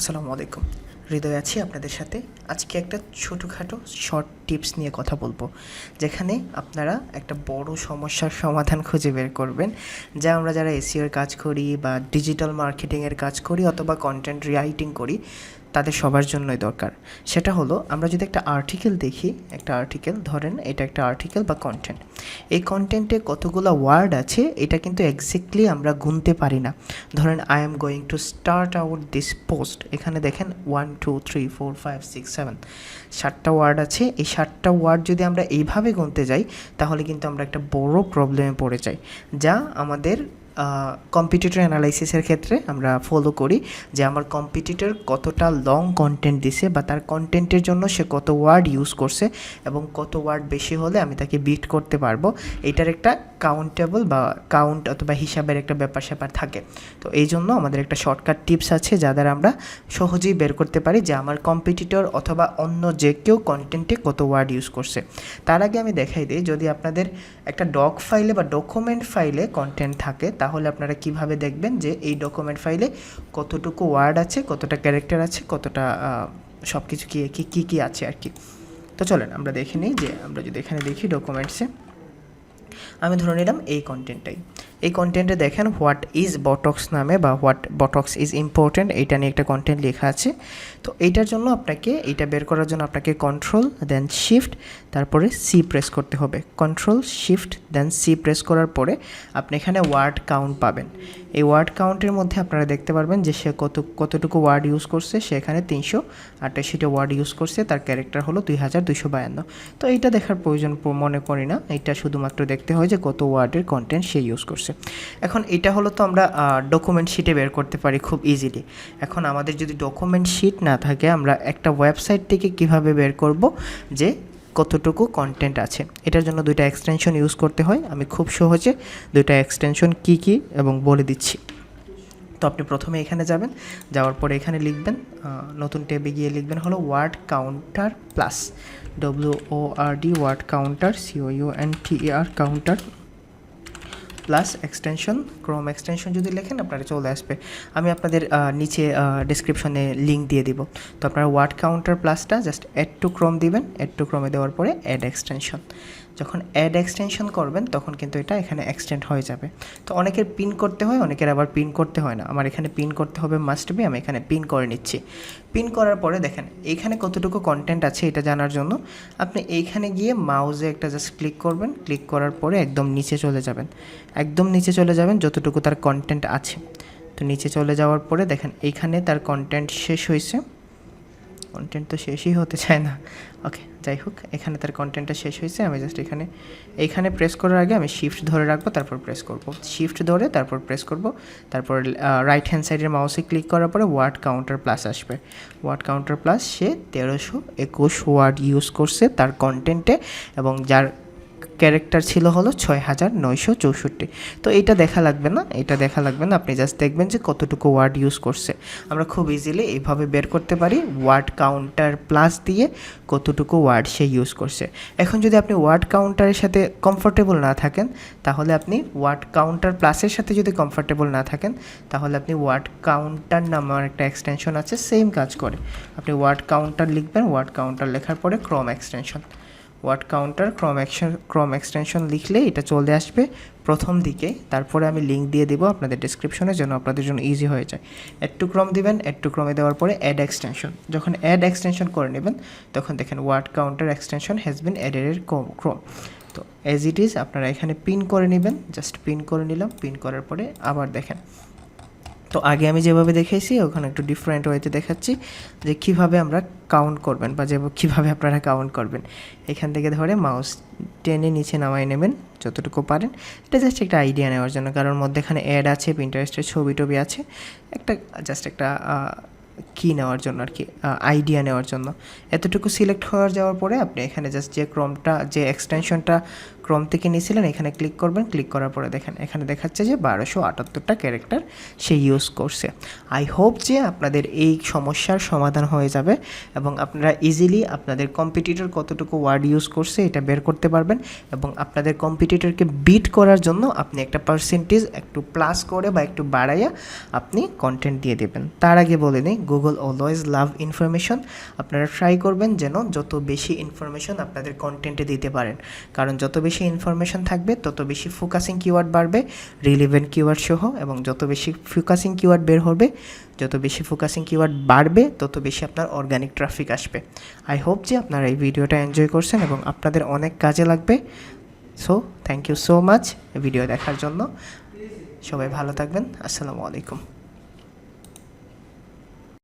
আসসালামু আলাইকুম। হৃদয় আছি আপনাদের সাথে। আজকে একটা ছোটোখাটো শর্ট টিপস নিয়ে কথা বলবো, যেখানে আপনারা একটা বড় সমস্যার সমাধান খুঁজে বের করবেন, যা আমরা যারা এসইওর কাজ করি বা ডিজিটাল মার্কেটিংয়ের কাজ করি অথবা কন্টেন্ট রাইটিং করি, তাদের সবার জন্যই দরকার। সেটা হলো, আমরা যদি একটা আর্টিকেল দেখি, একটা আর্টিকেল ধরেন এটা একটা আর্টিকেল বা কন্টেন্ট, এই কন্টেন্টে কতগুলো ওয়ার্ড আছে এটা কিন্তু এক্স্যাক্টলি আমরা গুনতে পারি না। ধরেন I am going to start out this post, এখানে দেখেন 1 2 3 4 5 6 7 7টা ওয়ার্ড আছে। এই 7টা ওয়ার্ড যদি আমরা এইভাবে গুনতে যাই, তাহলে কিন্তু আমরা একটা বড় প্রবলেমে পড়ে যাই, যা আমাদের কম্পিটিটর অ্যানালাইসিসের ক্ষেত্রে আমরা ফলো করি, যে আমার কম্পিটিটর কতটা লং কন্টেন্ট দিছে বা তার কন্টেন্টের জন্য সে কত ওয়ার্ড ইউজ করছে এবং কত ওয়ার্ড বেশি হলে আমি তাকে বিট করতে পারবো। এটার একটা কাউন্টেবল বা কাউন্ট অথবা হিসাবের একটা ব্যাপার স্যাপার থাকে। তো এই জন্য আমাদের একটা শর্টকাট টিপস আছে, যা দ্বারা আমরা সহজেই বের করতে পারি যে আমার কম্পিটিটর অথবা অন্য যে কেউ কন্টেন্টে কত ওয়ার্ড ইউজ করছে। তার আগে আমি দেখাই দিই, যদি আপনাদের একটা ডক ফাইলে বা ডকুমেন্ট ফাইলে কন্টেন্ট থাকে, তাহলে আপনারা কিভাবে দেখবেন যে এই ডকুমেন্ট ফাইলে কতটুকু ওয়ার্ড আছে, কতটা ক্যারেক্টার আছে, কতটা সব কিছু কী আছে আর কি। তো চলেন আমরা দেখে নিই, যে আমরা যদি এখানে দেখি ডকুমেন্টসে, আমি ধরে নিলাম এই কন্টেন্টটাই। এই কন্টেন্টে দেখেন হোয়াট ইজ বটক্স নামে বা হোয়াট বটক্স ইজ ইম্পর্ট্যান্ট, এইটা নিয়ে একটা কন্টেন্ট লেখা আছে। তো এইটার জন্য আপনাকে, এইটা বের করার জন্য আপনাকে কন্ট্রোল দেন শিফট তারপরে সি প্রেস করতে হবে। কন্ট্রোল শিফট দেন সি প্রেস করার পরে আপনি এখানে ওয়ার্ড কাউন্ট পাবেন। এই ওয়ার্ড কাউন্টের মধ্যে আপনারা দেখতে পারবেন যে সে কতটুকু ওয়ার্ড ইউজ করছে। সে এখানে 388টা ওয়ার্ড ইউজ করছে, তার ক্যারেক্টার হলো 2252। তো এইটা দেখার প্রয়োজন মনে করি না, এটা শুধুমাত্র দেখতে হয় যে কত ওয়ার্ডের কন্টেন্ট সে ইউজ করছে। এখন এটা হলো তো আমরা ডকুমেন্ট শিটে বের করতে পারি খুব ইজিলি। এখন আমাদের যদি ডকুমেন্ট শিট না থাকে, আমরা একটা ওয়েবসাইট থেকে কিভাবে বের করব যে কতটুকু কন্টেন্ট আছে। এটার জন্য দুইটা এক্সটেনশন ইউজ করতে হয়। আমি খুব সহজে দুইটা এক্সটেনশন কী এবং বলে দিচ্ছি। তো আপনি প্রথমে এখানে যাবেন, যাওয়ার পরে এখানে লিখবেন, নতুন ট্যাবে গিয়ে লিখবেন হলো word counter plus, WORD word counter, COUNTER counter plus extension, Chrome extension যদি লেখেন আপনারা চলে আসবে। আমি আপনাদের নিচে ডিসক্রিপশনে লিঙ্ক দিয়ে দিব। তো আপনারা ওয়ার্ড কাউন্টার প্লাসটা জাস্ট অ্যাড টু ক্রোম দিবেন। অ্যাড টু ক্রোমে দেওয়ার পরে অ্যাড এক্সটেনশন, যখন অ্যাড এক্সটেনশন করবেন তখন কিন্তু এটা এখানে এক্সটেন্ড হয়ে যাবে। তো অনেকের পিন করতে হয়, অনেকের আবার পিন করতে হয় না। আমার এখানে পিন করতে হবে মাস্ট বি, আমি এখানে পিন করে নিচ্ছি। পিন করার পরে দেখেন এইখানে কতটুকু কন্টেন্ট আছে এটা জানার জন্য আপনি এইখানে গিয়ে মাউসে একটা জাস্ট ক্লিক করবেন। ক্লিক করার পরে একদম নিচে চলে যাবেন, একদম নিচে চলে যাবেন যতটুকু তার কন্টেন্ট আছে। তো নিচে চলে যাওয়ার পরে দেখেন এইখানে তার কন্টেন্ট শেষ হয়েছে। কন্টেন্ট তো শেষই হতে চায় না, ওকে যাই হোক, এখানে তার কন্টেন্টটা শেষ হয়েছে। আমি জাস্ট এইখানে প্রেস করার আগে আমি শিফট ধরে রাখবো, তারপর প্রেস করব, শিফট ধরে তারপর প্রেস করব, তারপর রাইট হ্যান্ড সাইডের মাউসে ক্লিক করার পরে ওয়ার্ড কাউন্টার প্লাস আসবে। ওয়ার্ড কাউন্টার প্লাস, সে 1321 ওয়ার্ড ইউজ করছে তার কন্টেন্টে, এবং যার ক্যারেক্টার ছিল হলো 6964। তো এইটা দেখা লাগবে না, এটা দেখা লাগবে না, আপনি জাস্ট দেখবেন যে কতটুকু ওয়ার্ড ইউজ করছে। আমরা খুব ইজিলি এইভাবে বের করতে পারি ওয়ার্ড কাউন্টার প্লাস দিয়ে কতটুকু ওয়ার্ড সে ইউজ করছে। এখন যদি আপনি ওয়ার্ড কাউন্টারের সাথে কমফোর্টেবল না থাকেন, তাহলে আপনি ওয়ার্ড কাউন্টার প্লাসের সাথে যদি কমফোর্টেবল না থাকেন, তাহলে আপনি ওয়ার্ড কাউন্টার নামের একটা এক্সটেনশন আছে, সেম কাজ করে। আপনি ওয়ার্ড কাউন্টার লিখবেন, ওয়ার্ড কাউন্টার লেখার পরে Chrome extension, word counter Chrome extension লিখলে এটা চলে আসবে প্রথম দিকে। তারপরে আমি লিঙ্ক দিয়ে দেবো আপনাদের ডিসক্রিপশনে, যেন আপনাদের জন্য ইজি হয়ে যায়। অ্যাড টু ক্রোম দিবেন, অ্যাড টু ক্রোমে দেওয়ার পরে অ্যাড এক্সটেনশন, যখন অ্যাড এক্সটেনশন করে নেবেন তখন দেখেন word counter extension has been added Chrome. তো অ্যাজ ইট ইজ আপনারা এখানে পিন করে নেবেন, জাস্ট পিন করে নিলাম। পিন করার পরে আবার দেখেন, তো আগে আমি যেভাবে দেখাইছি ওখানে একটু ডিফারেন্ট ওয়েতে দেখাচ্ছি যে কীভাবে আমরা কাউন্ট করবেন বা কীভাবে আপনারা কাউন্ট করবেন। এখান থেকে ধরে মাউস টেনে নিচে নামাই নেবেন যতটুকু পারেন। এটা জাস্ট একটা আইডিয়া নেওয়ার জন্য, কারণ মধ্যেখানে অ্যাড আছে, পিন্টারেস্টের ছবি টবি আছে, জাস্ট একটা কি নেওয়ার জন্য আর কি, আইডিয়া নেওয়ার জন্য। এতটুকু সিলেক্ট হয়ে যাওয়ার পরে আপনি এখানে জাস্ট যে এক্সটেনশনটা ক্রোম থেকে নিয়েছিলেন, এখানে ক্লিক করবেন। ক্লিক করার পরে দেখেন এখানে দেখাচ্ছে যে 1278টা ক্যারেক্টার সে ইউজ করছে। আই হোপ যে আপনাদের এই সমস্যার সমাধান হয়ে যাবে এবং আপনারা ইজিলি আপনাদের কম্পিটিটর কতটুকু ওয়ার্ড ইউজ করছে এটা বের করতে পারবেন এবং আপনাদের কম্পিটিটরকে বিট করার জন্য আপনি একটা পার্সেন্টেজ একটু প্লাস করে বা একটু বাড়াইয়া আপনি কন্টেন্ট দিয়ে দেবেন। তার আগে বলে নিই, গুগল অলওয়েজ লাভ ইনফরমেশন। আপনারা ট্রাই করবেন যেন যত বেশি ইনফরমেশন আপনাদের কন্টেন্টে দিতে পারেন, কারণ যত বেশি ইনফরমেশন থাকবে তত বেশি ফোকাসিং কিওয়ার্ড বাড়বে, রিলেভেন্ট কিওয়ার্ড সহ, এবং যত বেশি ফোকাসিং কিওয়ার্ড বের হবে, যত বেশি ফোকাসিং কিওয়ার্ড বাড়বে তত বেশি আপনার অর্গানিক ট্রাফিক আসবে। আই হোপ যে আপনারা এই ভিডিওটা এনজয় করছেন এবং আপনাদের অনেক কাজে লাগবে। So thank you so much video দেখার জন্য। সবাই ভালো থাকবেন। আসসালামু আলাইকুম।